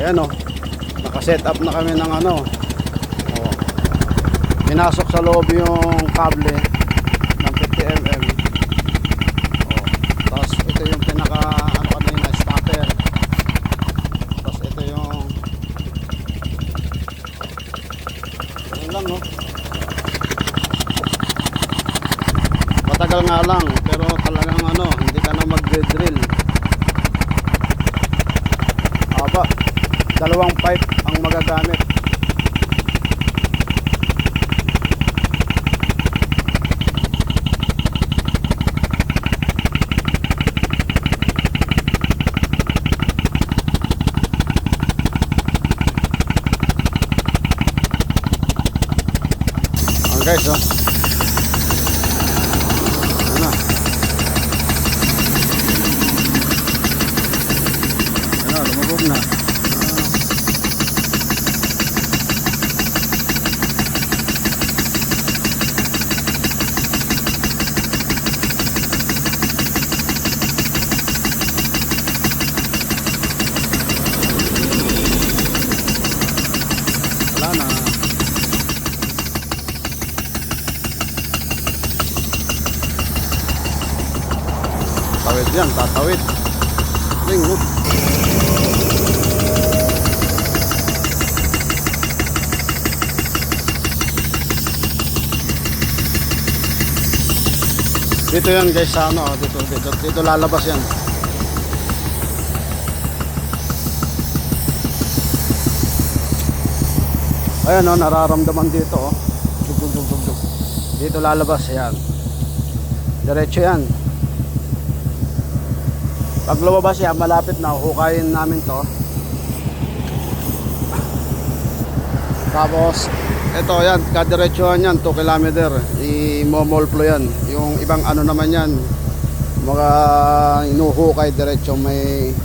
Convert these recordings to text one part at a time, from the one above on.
Ayan o, nakaset up na kami ng ano. Pinasok sa loob yung kable ng 50mm. Tapos ito yung pinaka ano kanina, stopper. Tapos ito yung ano lang no. Matagal nga lang pero talagang ano, hindi ka na mag-drill. Aba, dalawang pipe ang magagamit. Guys, oh. Ano? Ano, lumubog na. Wala na. Tawid yan, tatawid. Ring, no? Dito yan guys sa ano, dito lalabas yan. Ayan o, nararamdaman dito o. Dito lalabas yan. Diretso yan. Pag lumabas yan, malapit na, hukayin namin to. Tapos ito yan, kadiretsuhan yan 2 km. I-momolplo yan. Yung ibang ano naman yan, mga inuhukay diretso, may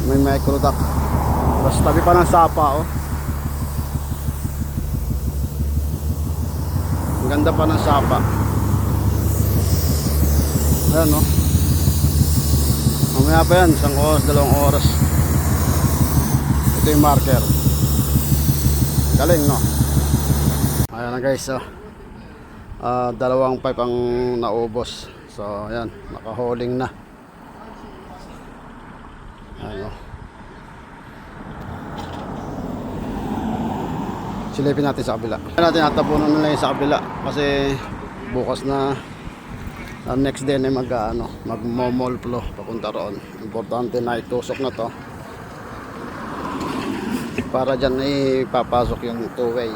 microduct. Tapos tabi pa ng sapa oh. Ang ganda pa ng sapa. Ayan oh. Mamaya pa yan, 1 oras, 2 oras. Ito yung marker. Galing no. Ayan na guys oh. Dalawang pipe ang naubos. So ayan, nakaholing na. Ayan oh. Silipin natin sa kabila. Ayan natin, natapunan na lang sa kabila. Kasi bukas na next day na mag-momolplo papunta roon. Importante na itusok na to para dyan ipapasok yung two-way.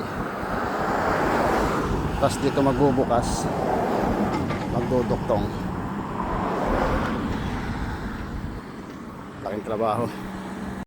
Tapos dito magbubukas, magduduktong. Laking trabaho.